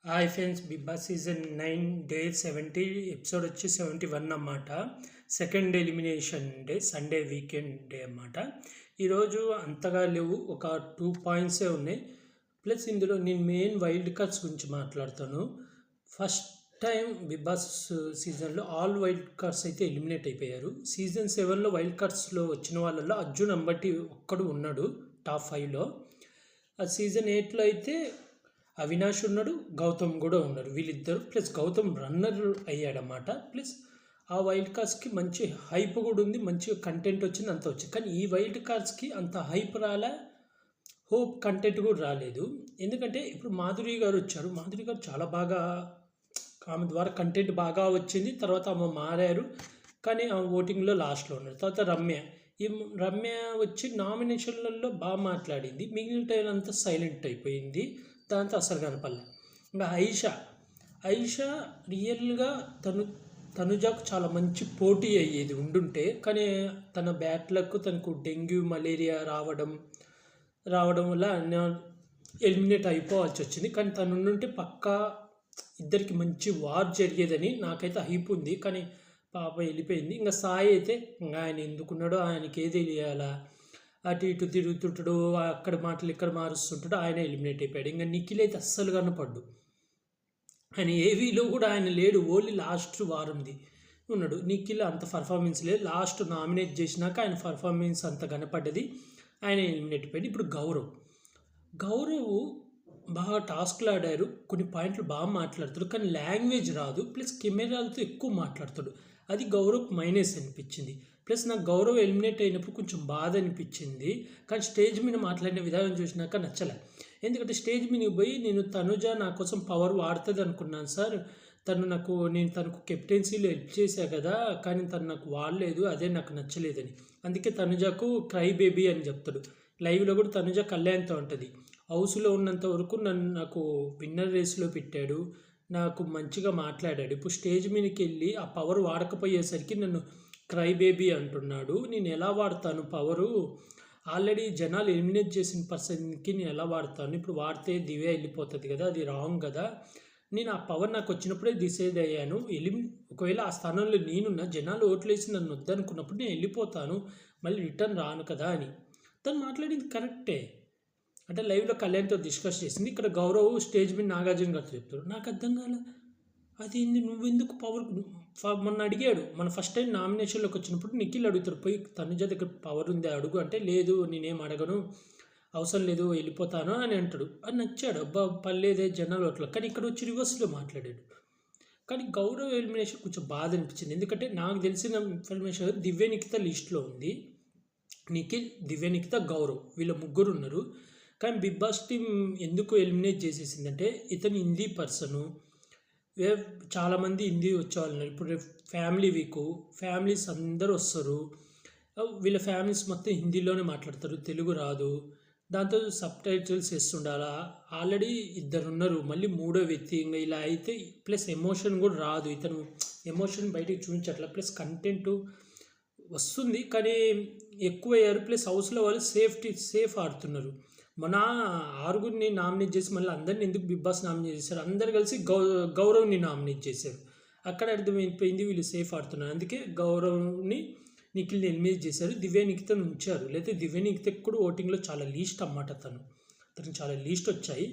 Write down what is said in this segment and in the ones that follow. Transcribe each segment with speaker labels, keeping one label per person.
Speaker 1: Hi friends, Bigg Boss season 9 day 70 episode వచ్చి 71 అన్నమాట. Second elimination day, Sunday weekend day అన్నమాట. ఈరోజు అంతగా లేవు, ఒక 2 పాయింట్సే ఉన్నాయి. ప్లస్ ఇందులో నేను మెయిన్ వైల్డ్ కార్డ్స్ గురించి మాట్లాడతాను. ఫస్ట్ టైం బిగ్ బాస్ సీజన్లో ఆల్ వైల్డ్ కార్డ్స్ అయితే ఎలిమినేట్ అయిపోయారు. సీజన్ 7లో వైల్డ్ కార్డ్స్లో వచ్చిన వాళ్ళలో అర్జున్ అంబటి ఒక్కడు ఉన్నాడు టాప్ 5లో. ఆ సీజన్ 8లో అయితే అవినాష్ ఉన్నాడు, గౌతమ్ కూడా ఉన్నారు. వీళ్ళిద్దరు ప్లస్ గౌతమ్ రన్నర్ అయ్యాడన్నమాట. ప్లస్ ఆ వైల్డ్ కార్డ్స్కి మంచి హైప్ కూడా ఉంది, మంచి కంటెంట్ వచ్చింది, అంత వచ్చింది. కానీ ఈ వైల్డ్ కార్డ్స్కి అంత హైప్ రాలే, హోప్ కంటెంట్ కూడా రాలేదు. ఎందుకంటే ఇప్పుడు మాధురి గారు వచ్చారు. మాధురి గారు చాలా బాగా, ఆమె ద్వారా కంటెంట్ బాగా వచ్చింది. తర్వాత ఆమె మారారు, కానీ ఆమె ఓటింగ్లో లాస్ట్లో ఉన్నారు. తర్వాత రమ్య వచ్చి నామినేషన్లలో బాగా మాట్లాడింది, మిగిలిన టైం అంతా సైలెంట్ అయిపోయింది. దాంతో అసలు కనపడలే. ఇంకా ఐషా రియల్గా తనుజకు చాలా మంచి పోటీ అయ్యేది ఉండుంటే, కానీ తన బ్యాడ్ లక్, తనకు డెంగ్యూ మలేరియా రావడం వల్ల ఎలిమినేట్ అయిపోవాల్సి వచ్చింది. కానీ తను ఉండుంటే పక్కా ఇద్దరికి మంచి వార్ జరిగేదని నాకైతే హైప్ ఉంది. కానీ పాప వెళ్ళిపోయింది. ఇంకా సాయి అయితే ఇంకా ఆయన ఎందుకున్నాడో, ఆయనకి ఏది తెలియాలా, అటు ఇటు తిరుగుతుంటాడు, అక్కడ మాటలు ఇక్కడ మారుస్తుంటాడు, ఆయన ఎలిమినేట్ అయిపోయాడు. ఇంకా నిఖిల్ అయితే అస్సలు కనపడ్డు. ఆయన ఏవీలో కూడా ఆయన లేడు, ఓన్లీ లాస్ట్ వారంది ఉన్నాడు. నిఖిల్ అంత పర్ఫార్మెన్స్ లేదు. లాస్ట్ నామినేట్ చేసినాక ఆయన పర్ఫార్మెన్స్ అంత కనపడ్డది, ఆయన ఎలిమినేట్ అయిపోయాడు. ఇప్పుడు గౌరవ్ బాగా టాస్క్లు ఆడారు, కొన్ని పాయింట్లు బాగా మాట్లాడతాడు, కానీ లాంగ్వేజ్ రాదు. ప్లస్ కెమెరాలతో ఎక్కువ మాట్లాడతాడు, అది గౌరవ్కి మైనస్ అనిపించింది. ప్లస్ నాకు గౌరవ్ ఎలిమినేట్ అయినప్పుడు కొంచెం బాధ అనిపించింది. కానీ స్టేజ్ మీద మాట్లాడిన విధానం చూసినాక నచ్చలే. ఎందుకంటే స్టేజ్ మీదకి పోయి నేను తనుజ నా కోసం పవర్ వాడుతుంది అనుకున్నాను సార్, నేను తనకు కెప్టెన్సీలో హెల్ప్ చేశా కదా, కానీ తను నాకు వాడలేదు, అదే నాకు నచ్చలేదని. అందుకే తనుజకు క్రై బేబీ అని చెప్తాడు. లైవ్లో కూడా తనుజ కళ్యాణ్తో ఉంటుంది, హౌస్లో ఉన్నంత వరకు నాకు విన్నర్ రేస్లో పెట్టాడు, నాకు మంచిగా మాట్లాడాడు. ఇప్పుడు స్టేజ్ మీదకి వెళ్ళి ఆ పవర్ వాడకపోయేసరికి నన్ను క్రై బేబీ అంటున్నాడు. నేను ఎలా వాడతాను పవరు? ఆల్రెడీ జనాలు ఎలిమినేట్ చేసిన పర్సన్కి నేను ఎలా వాడతాను? ఇప్పుడు వాడితే దివే వెళ్ళిపోతుంది కదా, అది రాంగ్ కదా. నేను ఆ పవర్ నాకు వచ్చినప్పుడే డిసైడ్ అయ్యాను, ఒకవేళ ఆ స్థానంలో నేనున్న జనాలు ఓట్లేసి నన్ను వద్దనుకున్నప్పుడు నేను వెళ్ళిపోతాను, మళ్ళీ రిటర్న్ రాను కదా అని. తను మాట్లాడింది కరెక్టే. అంటే లైవ్లో కళ్యాణ్తో డిస్కస్ చేసింది. ఇక్కడ గౌరవ్ స్టేజ్ మీద నాగార్జున గారితో చెప్తాడు. నాకు అర్థం కాలే, అది నువ్వెందుకు పవర్? మొన్న అడిగాడు, మన ఫస్ట్ టైం నామినేషన్లోకి వచ్చినప్పుడు నిఖిల్ అడుగుతాడు, పోయి తనుజ దగ్గర పవర్ ఉంది అడుగు అంటే, లేదు నేనేం అడగను, అవసరం లేదు, వెళ్ళిపోతాను అని అంటాడు. అది నచ్చాడు, అబ్బా పర్లేదే జనాలు అట్లా. కానీ ఇక్కడ వచ్చి రివర్స్లో మాట్లాడాడు. కానీ గౌరవ్ ఎలిమినేషన్ కొంచెం బాధ అనిపించింది. ఎందుకంటే నాకు తెలిసిన ఇన్ఫర్మేషన్ దివ్య నిఖిత లిస్ట్లో ఉంది. నిఖిల్, దివ్య నిఖిత, గౌరవ్, వీళ్ళ ముగ్గురు ఉన్నారు. కానీ బిగ్ బాస్ టీమ్ ఎందుకు ఎలిమినేట్ చేసేసిందంటే, ఇతను హిందీ పర్సను, చాలామంది హిందీ వచ్చేవాళ్ళు. ఇప్పుడు ఫ్యామిలీ వీకు, ఫ్యామిలీస్ అందరూ వస్తారు, వీళ్ళ ఫ్యామిలీస్ మొత్తం హిందీలోనే మాట్లాడతారు, తెలుగు రాదు. దాంతో సబ్ టైటిల్స్ వేస్తుండాలా. ఆల్రెడీ 2 ఉన్నారు, మళ్ళీ 3వ వ్యక్తి ఇంకా ఇలా అయితే. ప్లస్ ఎమోషన్ కూడా రాదు, ఇతను ఎమోషన్ బయటికి చూపించట్లా. ప్లస్ కంటెంట్ వస్తుంది కానీ ఎక్కువయ్యారు. ప్లస్ హౌస్లో వాళ్ళు సేఫ్ ఆడుతున్నారు. మన 6గురిని నామినేట్ చేసి మళ్ళీ అందరిని ఎందుకు బిగ్ బాస్ నామినేట్ చేశారు? అందరు కలిసి గౌరవ్ని నామినేట్ చేశారు. అక్కడ అర్థమైపోయింది వీళ్ళు సేఫ్ ఆడుతున్నారు. అందుకే గౌరవ్ని, నిఖిల్ని ఎలిమినేట్ చేశారు. దివ్య నిఖితను ఉంచారు. లేకపోతే దివ్య నిఖితకు కూడా ఓటింగ్లో చాలా లీస్ట్ అన్నమాట. తనకు చాలా లీస్ట్ వచ్చాయి.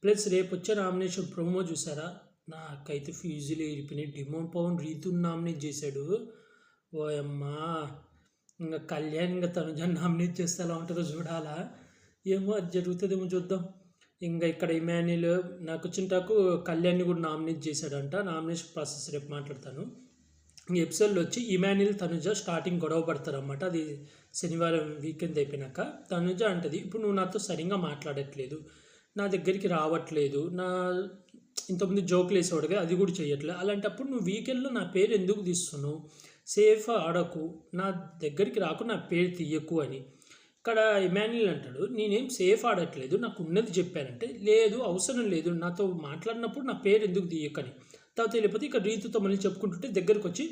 Speaker 1: ప్లస్ రేపు వచ్చే నామినేషన్ ప్రోమో చూసారా? నాకైతే ఫ్యూజులు ఇరిపోయినాయి. డిమోన్ పవన్ రీతుని నామినేట్ చేశాడు. ఓ అమ్మా, ఇంకా కళ్యాణ్ ఇంకా తనుజ నామినేట్ చేస్తే ఎలా ఉంటుందో చూడాలా. ఏమో అది జరుగుతుందేమో చూద్దాం. ఇంకా ఇక్కడ ఇమాన్యుల్ నాకు వచ్చినటాకు కళ్యాణ్ని కూడా నామినేట్ చేశాడంట. నామినేషన్ ప్రాసెస్ రేపు మాట్లాడతాను. ఈ ఎపిసోడ్లో వచ్చి ఇమాన్యుల్ తనుజ స్టార్టింగ్ గొడవ పడతారన్నమాట. అది శనివారం వీకెండ్ అయిపోయినాక తనుజ అంటది, ఇప్పుడు నువ్వు నాతో సరిగ్గా మాట్లాడట్లేదు, నా దగ్గరికి రావట్లేదు, ఇంతకుముందు జోకులు వేసేవాడుగా అది కూడా చేయట్లేదు, అలాంటప్పుడు నువ్వు వీకెండ్లో నా పేరు ఎందుకు తీస్తున్నావు? సేఫ్ ఆడకు, నా దగ్గరికి రాకు, నా పేరు తీయకు అని. ఇక్కడ ఇమాన్యుల్ అంటాడు, నేనేం సేఫ్ ఆడట్లేదు, నాకు ఉన్నది చెప్పానంటే, లేదు అవసరం లేదు, నాతో మాట్లాడినప్పుడు నా పేరు ఎందుకు తీయకని. తర్వాత వెళ్ళిపోతే ఇక్కడ రీతుతో మళ్ళీ చెప్పుకుంటుంటే దగ్గరకు వచ్చి,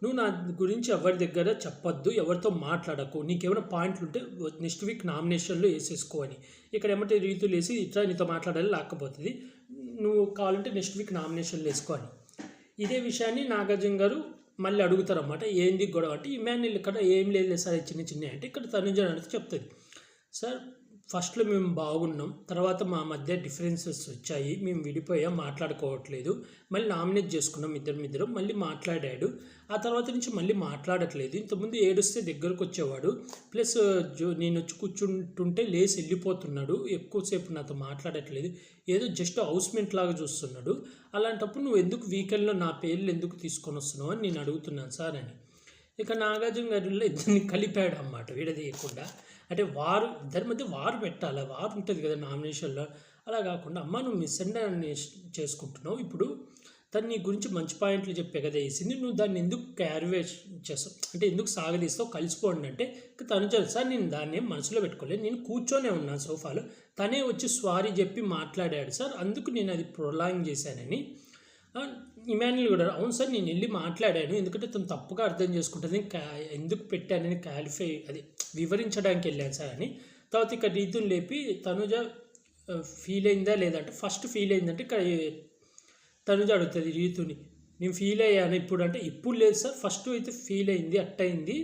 Speaker 1: నువ్వు నా గురించి ఎవరి దగ్గర చెప్పొద్దు, ఎవరితో మాట్లాడకు, నీకేమైనా పాయింట్లు ఉంటే నెక్స్ట్ వీక్ నామినేషన్లో వేసేసుకో అని. ఇక్కడ ఏమంటే రీతులు వేసి ఇట్లా నీతో మాట్లాడాలి, లేకపోతుంది నువ్వు కావాలంటే నెక్స్ట్ వీక్ నామినేషన్లు వేసుకోవాలి. ఇదే విషయాన్ని నాగార్జున గారు మళ్ళీ అడుగుతారన్నమాట. ఏంది గొడవ అంటే, ఇమాన్యుల్ ఇక్కడ ఏం లేదు సార్ చిన్న చిన్న అంటే, ఇక్కడ తనుజ అనేది చెప్తుంది, సార్ ఫస్ట్లో మేము బాగున్నాం, తర్వాత మా మధ్య డిఫరెన్సెస్ వచ్చాయి, మేము విడిపోయాం, మాట్లాడుకోవట్లేదు, మళ్ళీ నామినేట్ చేసుకున్నాం ఇద్దరం, మళ్ళీ మాట్లాడాడు, ఆ తర్వాత నుంచి మళ్ళీ మాట్లాడట్లేదు. ఇంతకుముందు ఏడుస్తే దగ్గరకు వచ్చేవాడు, ప్లస్ నేను వచ్చి కూర్చుంటుంటే లేసి వెళ్ళిపోతున్నాడు, ఎక్కువసేపు నాతో మాట్లాడట్లేదు, ఏదో జస్ట్ హౌస్మెంట్ లాగా చూస్తున్నాడు. అలాంటప్పుడు నువ్వు ఎందుకు వీకెండ్లో నా పేర్లు ఎందుకు తీసుకొని వస్తున్నావు అని నేను అడుగుతున్నాను సార్ అని. ఇక నాగార్జున గారిలో ఇద్దరిని కలిపాడు అన్నమాట విడదీయకుండా. అంటే ఇద్దరి మధ్య వారు పెట్టాలి, వారు ఉంటుంది కదా నామినేషన్లో. అలా కాకుండా అమ్మ నువ్వు మిస్అండర్స్టాండింగ్ చేసుకుంటున్నావు, ఇప్పుడు తను నీ గురించి మంచి పాయింట్లు చెప్పే కదా వేసింది, నువ్వు దాన్ని ఎందుకు క్యారివేట్ చేస్తావు అంటే ఎందుకు సాగదీస్తావు, కలిసిపోండి అంటే తను సార్ నేను దాన్ని ఏం మనసులో పెట్టుకోలేదు, నేను కూర్చొనే ఉన్నాను సోఫాలో, తనే వచ్చి సారీ చెప్పి మాట్లాడాడు సార్, అందుకు నేను అది ప్రొలాంగ్ చేశానని. ఇమాన్యుల్ కూడా అవును సార్ నేను వెళ్ళి మాట్లాడాను, ఎందుకంటే తను తప్పుగా అర్థం చేసుకుంటుంది, ఎందుకు పెట్టానని క్లారిఫై అది వివరించడానికి వెళ్ళాను సార్ అని. తర్వాత ఇక్కడ రీతుని లేపి తనుజ ఫీల్ అయిందా లేదంటే, ఫస్ట్ ఫీల్ అయిందంటే ఇక్కడ తనుజ అడుగుతుంది రీతుని, నేను ఫీల్ అయ్యాను ఇప్పుడు అంటే, ఇప్పుడు లేదు సార్ ఫస్ట్ అయితే ఫీల్ అయింది అట్టయింది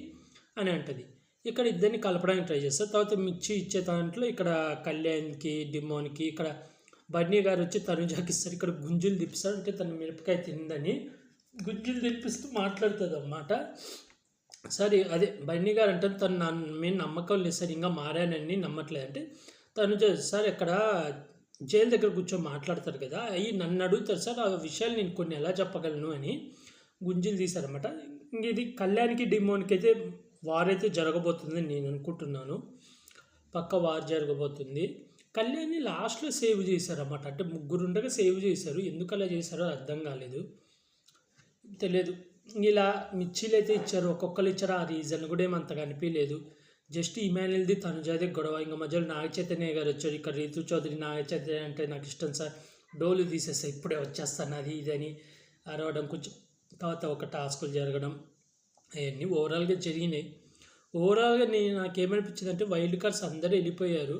Speaker 1: అని అంటుంది. ఇక్కడ ఇద్దరిని కలపడానికి ట్రై చేస్తారు. తర్వాత మిర్చి ఇచ్చే దాంట్లో ఇక్కడ కళ్యాణ్కి డిమోన్కి ఇక్కడ బన్నీ గారు వచ్చి తనుజాకి ఇస్తారు, ఇక్కడ గుంజులు తిప్పిస్తారు, అంటే తను మిరపకాయ తిందని గుంజులు తిప్పిస్తూ మాట్లాడుతుంది అన్నమాట. సరే అదే బన్నీ గారు అంటే తను మేము నమ్మకం లేదు సార్, ఇంకా మారానని నమ్మట్లేదు అంటే, తనుజ సార్ ఇక్కడ జైలు దగ్గర కూర్చొని మాట్లాడతారు కదా, అవి నన్ను అడుగుతారు సార్, ఆ విషయాలు నేను కొన్ని ఎలా చెప్పగలను అని గుంజులు తీశారన్నమాట. ఇది కళ్యాణ్కి డిమోన్కి అయితే వారైతే జరగబోతుందని నేను అనుకుంటున్నాను, పక్క వార్ జరగబోతుంది. కళ్యాణ్ని లాస్ట్లో సేవ్ చేశారన్నమాట, అంటే ముగ్గురు ఉండగా సేవ్ చేశారు, ఎందుకు అలా చేశారో అర్థం కాలేదు, తెలియదు. ఇలా మిర్చీలు అయితే ఇచ్చారు, ఒక్కొక్కరు ఇచ్చారు, ఆ రీజన్ కూడా ఏమంతగా అనిపించలేదు. జస్ట్ ఇమాన్యుల్ది తనుజాదే గొడవ, ఇంకా మధ్యలో నాగచైతన్య గారు వచ్చారు, ఇక్కడ రీతు చౌదరి నాగచైతన్య అంటే నాకు ఇష్టం సార్, డోలు తీసేస్తా ఇప్పుడే వచ్చేస్తాను అది ఇది అని అరవడం, కొంచెం తర్వాత ఒక టాస్కులు జరగడం, అవన్నీ ఓవరాల్గా జరిగినాయి. ఓవరాల్గా నాకేమనిపించింది అంటే, వైల్డ్ కార్డ్స్ అందరూ వెళ్ళిపోయారు,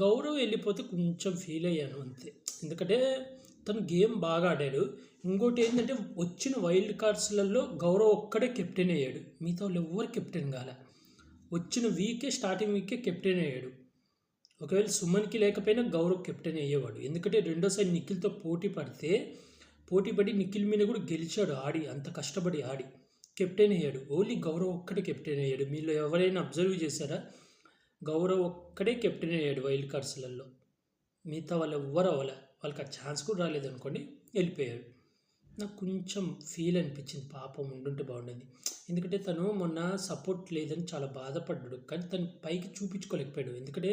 Speaker 1: గౌరవ్ వెళ్ళిపోతే కొంచెం ఫీల్ అయ్యాను అంతే, ఎందుకంటే తను గేమ్ బాగా ఆడాడు. ఇంకోటి ఏంటంటే వచ్చిన వైల్డ్ కార్డ్స్లలో గౌరవ్ ఒక్కడే కెప్టెన్ అయ్యాడు, మిగతా వాళ్ళు ఎవ్వరు కెప్టెన్ కాలే. వచ్చిన స్టార్టింగ్ వీకే కెప్టెన్ అయ్యాడు. ఒకవేళ సుమన్కి లేకపోయినా గౌరవ్ కెప్టెన్ అయ్యేవాడు, ఎందుకంటే రెండోసారి నిఖిల్తో పోటీపడి నిఖిల్ మీద కూడా గెలిచాడు, అంత కష్టపడి ఆడి కెప్టెన్ అయ్యాడు. ఓన్లీ గౌరవ్ ఒక్కడే కెప్టెన్ అయ్యాడు. మీలో ఎవరైనా అబ్జర్వ్ చేశారా? గౌరవ్ ఒక్కడే కెప్టెన్ అయ్యాడు వైల్డ్ కార్డ్స్లలో, మిగతా వాళ్ళు ఎవ్వరు అవ్వలే, వాళ్ళకి ఆ ఛాన్స్ కూడా రాలేదనుకోండి, వెళ్ళిపోయాడు. నాకు కొంచెం ఫీల్ అనిపించింది, పాపం ఉండుంటే బాగుండేది, ఎందుకంటే తను మొన్న సపోర్ట్ లేదని చాలా బాధపడ్డాడు, కానీ తను పైకి చూపించుకోలేకపోయాడు, ఎందుకంటే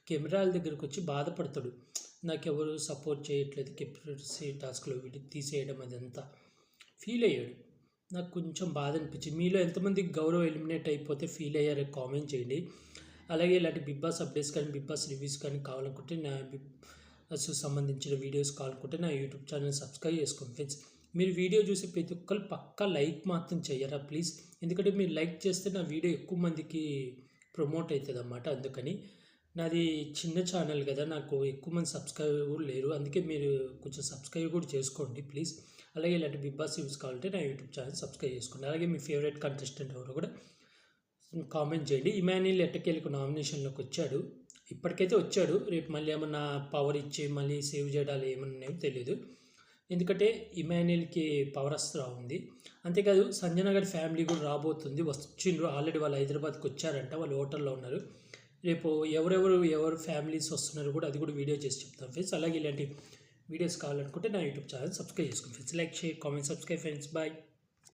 Speaker 1: కెమెరాల దగ్గరకు వచ్చి బాధపడతాడు, నాకెవరు సపోర్ట్ చేయట్లేదు కెప్టెన్సీ టాస్క్లో తీసేయడం అదంతా ఫీల్ అయ్యాడు. నాకు కొంచెం బాధ అనిపించింది. మీలో ఎంతమంది గౌరవ్ ఎలిమినేట్ అయిపోతే ఫీల్ అయ్యారో కామెంట్ చేయండి. అలాగే ఇలాంటి బిగ్ బాస్ అప్డేట్స్ కానీ బిగ్ బాస్ రివ్యూస్ కానీ కావాలనుకుంటే, నా బిగ్ బాస్ సంబంధించిన వీడియోస్ కావాలనుకుంటే నా యూట్యూబ్ ఛానల్ సబ్స్క్రైబ్ చేసుకోండి ఫ్రెండ్స్. మీరు వీడియో చూసి ప్రతి ఒక్కరు పక్కా లైక్ మాత్రం చెయ్యరా ప్లీజ్, ఎందుకంటే మీరు లైక్ చేస్తే నా వీడియో ఎక్కువ మందికి ప్రమోట్ అవుతుంది అన్నమాట. అందుకని నాది చిన్న ఛానల్ కదా, నాకు ఎక్కువ మంది సబ్స్క్రైబర్ కూడా లేరు, అందుకే మీరు కొంచెం సబ్స్క్రైబ్ కూడా చేసుకోండి ప్లీజ్. అలాగే ఇలాంటి బిగ్ బాస్ రివ్యూస్ కావాలంటే నా యూట్యూబ్ ఛానల్ సబ్స్క్రైబ్ చేసుకోండి. అలాగే మీ ఫేవరెట్ కంటెస్టెంట్ ఎవరు కూడా కామెంట్ చేయండి. ఇమాన్యుల్ ఎట్టకేలకు నామినేషన్లోకి వచ్చాడు, ఇప్పటికైతే వచ్చాడు, రేపు మళ్ళీ ఏమన్నా పవర్ ఇచ్చి మళ్ళీ సేవ్ చేయడాలు ఏమన్నా తెలియదు, ఎందుకంటే ఇమాన్యుల్కి పవర్ అస్త్రా ఉంది. అంతేకాదు సంజన గారి ఫ్యామిలీ కూడా రాబోతుంది, వచ్చిండ్రు ఆల్రెడీ, వాళ్ళు హైదరాబాద్కి వచ్చారంట, వాళ్ళు హోటల్లో ఉన్నారు. రేపు ఎవరు ఫ్యామిలీస్ వస్తున్నారు కూడా అది కూడా వీడియో చేసి చెప్తాను ఫ్రెండ్స్. అలాగే ఇలాంటి వీడియోస్ కావాలనుకుంటే నా యూట్యూబ్ ఛానల్ సబ్స్క్రైబ్ చేసుకోండి friends. Like, share, comment, subscribe friends. Bye.